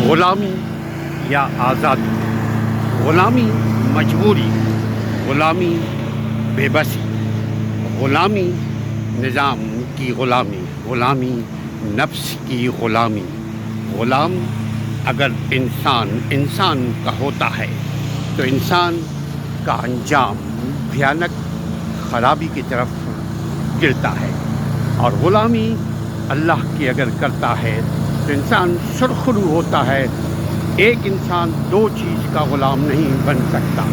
غلامی یا آزادی، غلامی مجبوری، غلامی بے بسی، غلامی نظام کی غلامی، غلامی نفس کی غلامی۔ غلام اگر انسان کا ہوتا ہے تو انسان کا انجام بھیانک خرابی کی طرف گرتا ہے، اور غلامی اللہ کی اگر کرتا ہے تو انسان سرخرو ہوتا ہے۔ ایک انسان دو چیز کا غلام نہیں بن سکتا،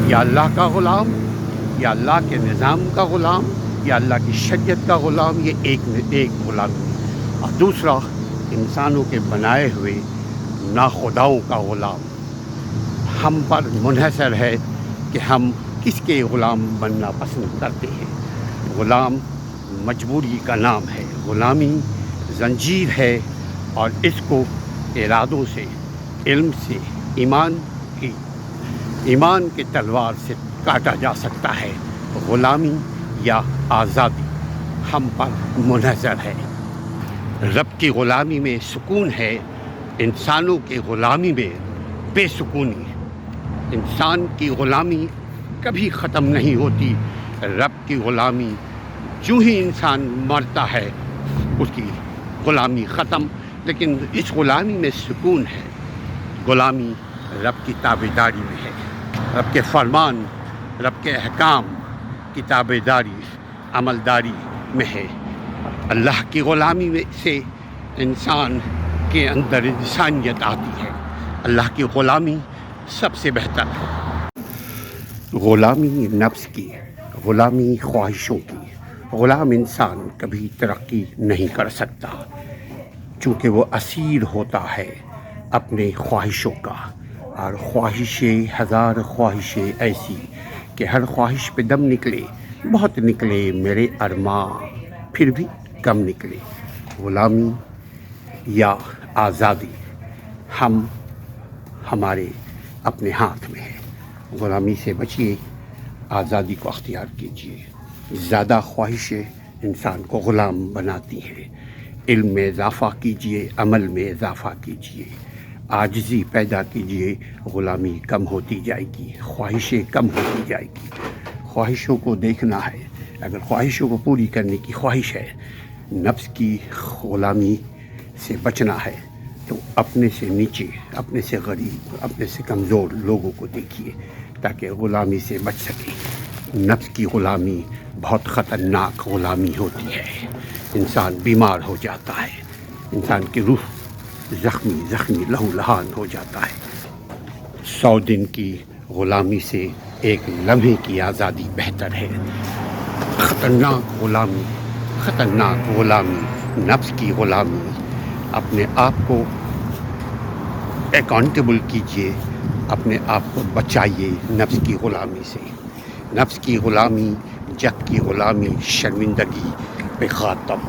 یا اللہ کا غلام، یا اللہ کے نظام کا غلام، یا اللہ کی شریعت کا غلام، یہ ایک غلام، اور دوسرا انسانوں کے بنائے ہوئے ناخداؤں کا غلام۔ ہم پر منحصر ہے کہ ہم کس کے غلام بننا پسند کرتے ہیں۔ غلام مجبوری کا نام ہے، غلامی زنجیر ہے، اور اس کو ارادوں سے، علم سے، ایمان کے تلوار سے کاٹا جا سکتا ہے۔ غلامی یا آزادی ہم پر منحصر ہے۔ رب کی غلامی میں سکون ہے، انسانوں کی غلامی میں بے سکونی۔ انسان کی غلامی کبھی ختم نہیں ہوتی، رب کی غلامی جو ہی انسان مرتا ہے اس کی غلامی ختم، لیکن اس غلامی میں سکون ہے۔ غلامی رب کی تابعداری میں ہے، رب کے فرمان، رب کے احکام کی تابعداری، عملداری میں ہے۔ اللہ کی غلامی میں سے انسان کے اندر انسانیت آتی ہے۔ اللہ کی غلامی سب سے بہتر ہے۔ غلامی نفس کی، غلامی خواہشوں کی، غلام انسان کبھی ترقی نہیں کر سکتا، چونکہ وہ اسیر ہوتا ہے اپنے خواہشوں کا، اور ہزار خواہشیں ایسی کہ ہر خواہش پہ دم نکلے، بہت نکلے میرے ارماں پھر بھی کم نکلے۔ غلامی یا آزادی ہمارے اپنے ہاتھ میں ہے۔ غلامی سے بچیے، آزادی کو اختیار کیجیے۔ زیادہ خواہشیں انسان کو غلام بناتی ہیں۔ علم میں اضافہ کیجیے، عمل میں اضافہ کیجیے، عاجزی پیدا کیجیے، غلامی کم ہوتی جائے گی، خواہشیں کم ہوتی جائے گی۔ خواہشوں کو دیکھنا ہے، اگر خواہشوں کو پوری کرنے کی خواہش ہے، نفس کی غلامی سے بچنا ہے، تو اپنے سے نیچے، اپنے سے غریب، اپنے سے کمزور لوگوں کو دیکھیے تاکہ غلامی سے بچ سکے۔ نفس کی غلامی بہت خطرناک غلامی ہوتی ہے، انسان بیمار ہو جاتا ہے، انسان کی روح زخمی لہو لہان ہو جاتا ہے۔ 100 دن کی غلامی سے ایک لمحے کی آزادی بہتر ہے۔ خطرناک غلامی نفس کی غلامی۔ اپنے آپ کو اکاؤنٹیبل کیجیے، اپنے آپ کو بچائیے نفس کی غلامی سے۔ نفس کی غلامی، جگ کی غلامی، شرمندگی پہ خاتم۔